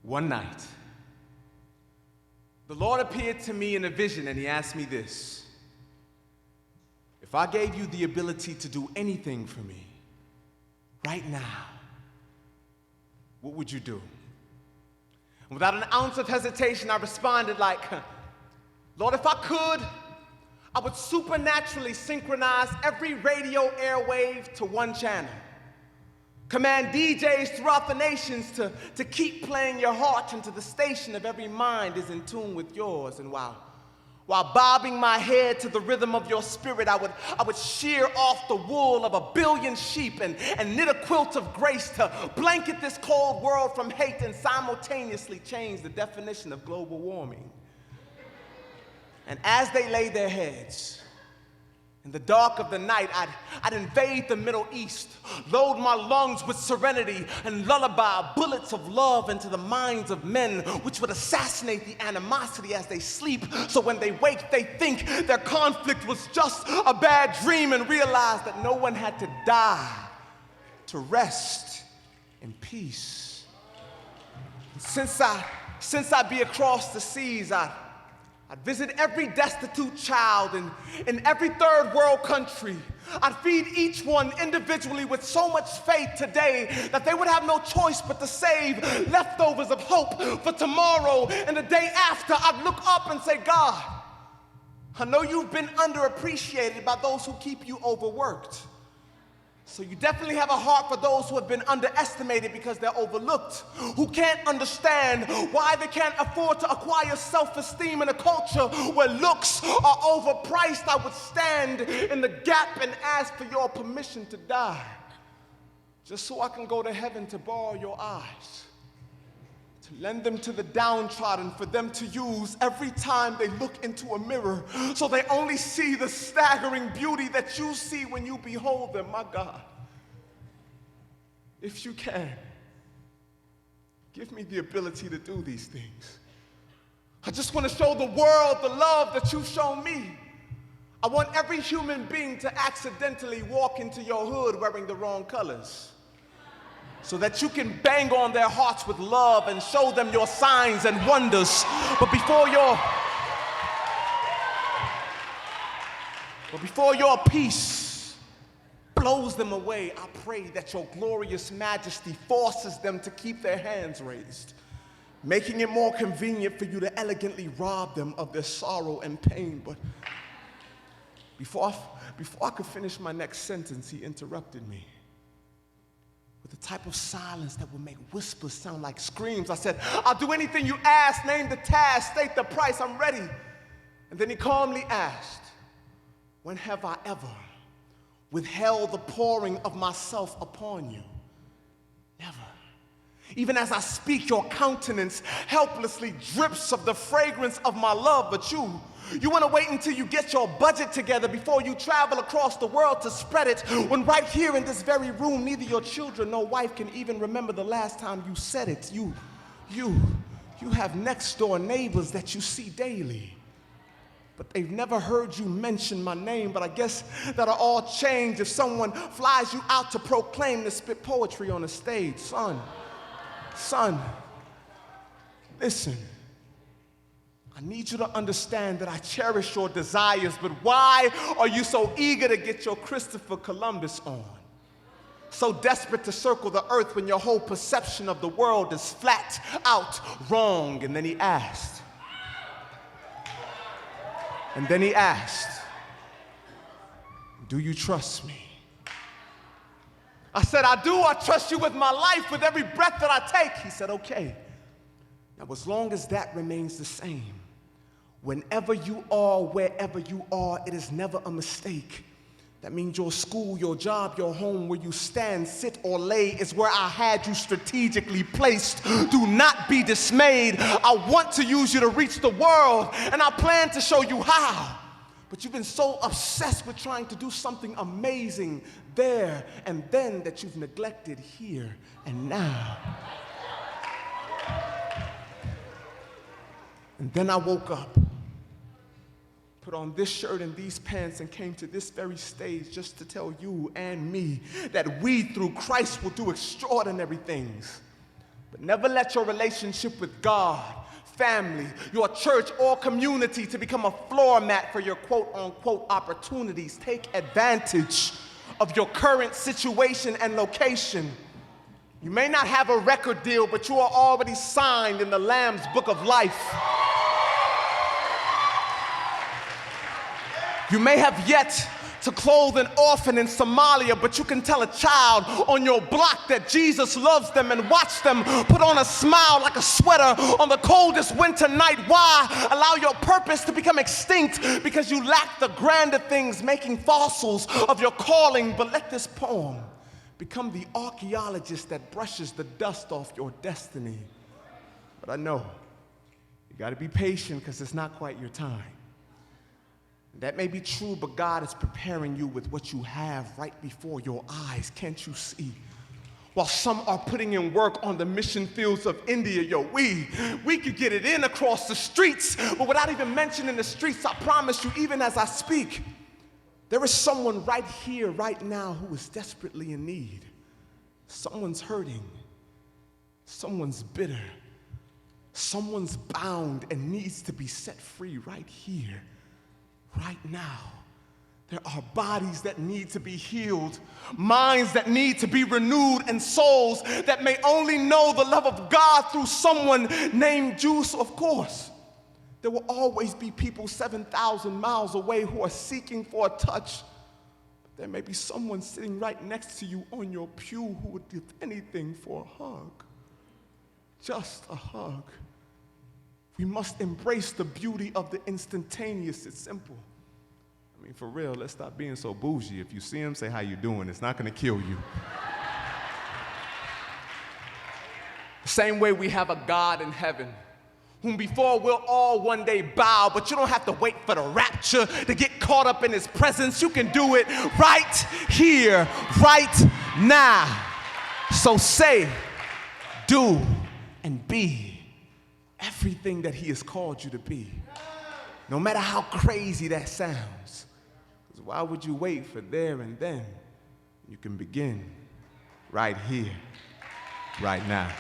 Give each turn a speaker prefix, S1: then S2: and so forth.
S1: One night, the Lord appeared to me in a vision and he asked me this: if I gave you the ability to do anything for me right now, what would you do? And without an ounce of hesitation, I responded like, Lord, if I could, I would supernaturally synchronize every radio airwave to one channel. Command DJs throughout the nations to keep playing your heart until the station of every mind is in tune with yours. And while bobbing my head to the rhythm of your spirit, I would shear off the wool of 1 billion sheep and knit a quilt of grace to blanket this cold world from hate and simultaneously change the definition of global warming. And as they lay their heads, in the dark of the night, I'd invade the Middle East, load my lungs with serenity, and lullaby bullets of love into the minds of men, which would assassinate the animosity as they sleep, so when they wake, they think their conflict was just a bad dream and realize that no one had to die to rest in peace. Since I'd be across the seas, I'd visit every destitute child in every third world country. I'd feed each one individually with so much faith today that they would have no choice but to save leftovers of hope for tomorrow and the day after. I'd look up and say, God, I know you've been underappreciated by those who keep you overworked. So you definitely have a heart for those who have been underestimated because they're overlooked, who can't understand why they can't afford to acquire self-esteem in a culture where looks are overpriced. I would stand in the gap and ask for your permission to die, just so I can go to heaven to borrow your eyes, to lend them to the downtrodden, for them to use every time they look into a mirror, so they only see the staggering beauty that you see when you behold them. My God, if you can, give me the ability to do these things. I just want to show the world the love that you've shown me. I want every human being to accidentally walk into your hood wearing the wrong colors, so that you can bang on their hearts with love and show them your signs and wonders. But before your peace blows them away, I pray that your glorious majesty forces them to keep their hands raised, making it more convenient for you to elegantly rob them of their sorrow and pain. But before I could finish my next sentence, he interrupted me with the type of silence that would make whispers sound like screams. I said, I'll do anything you ask, name the task, state the price, I'm ready. And then he calmly asked, when have I ever withheld the pouring of myself upon you? Never. Even as I speak, your countenance helplessly drips of the fragrance of my love, but you want to wait until you get your budget together before you travel across the world to spread it, when right here in this very room, neither your children nor wife can even remember the last time you said it. You have next door neighbors that you see daily, but they've never heard you mention my name. But I guess that'll all change if someone flies you out to proclaim, to spit poetry on a stage. Son, listen. I need you to understand that I cherish your desires, but why are you so eager to get your Christopher Columbus on? So desperate to circle the earth when your whole perception of the world is flat out wrong. And then he asked, do you trust me? I said, I do. I trust you with my life, with every breath that I take. He said, okay. Now, as long as that remains the same, whenever you are, wherever you are, it is never a mistake. That means your school, your job, your home, where you stand, sit, or lay is where I had you strategically placed. Do not be dismayed. I want to use you to reach the world, and I plan to show you how. But you've been so obsessed with trying to do something amazing there and then that you've neglected here and now. And then I woke up, put on this shirt and these pants, and came to this very stage just to tell you and me that we, through Christ, will do extraordinary things. But never let your relationship with God, family, your church, or community to become a floor mat for your quote-unquote opportunities. Take advantage of your current situation and location. You may not have a record deal, but you are already signed in the Lamb's Book of Life. You may have yet to clothe an orphan in Somalia, but you can tell a child on your block that Jesus loves them and watch them put on a smile like a sweater on the coldest winter night. Why allow your purpose to become extinct because you lack the grander things, making fossils of your calling? But let this poem become the archaeologist that brushes the dust off your destiny. But I know you got to be patient because it's not quite your time. That may be true, but God is preparing you with what you have right before your eyes. Can't you see? While some are putting in work on the mission fields of India, we could get it in across the streets, but without even mentioning the streets, I promise you, even as I speak, there is someone right here, right now, who is desperately in need. Someone's hurting. Someone's bitter. Someone's bound and needs to be set free right here, right now. There are bodies that need to be healed, minds that need to be renewed, and souls that may only know the love of God through someone named Juice. Of course, there will always be people 7,000 miles away who are seeking for a touch. But there may be someone sitting right next to you on your pew who would give anything for a hug. Just a hug. We must embrace the beauty of the instantaneous. It's simple. I mean, for real, let's stop being so bougie. If you see him, say, "How you doing?" It's not going to kill you. The same way we have a God in heaven whom before we'll all one day bow, but you don't have to wait for the rapture to get caught up in his presence. You can do it right here, right now. So say, do, and be everything that he has called you to be, no matter how crazy that sounds. Because why would you wait for there and then? You can begin right here, right now.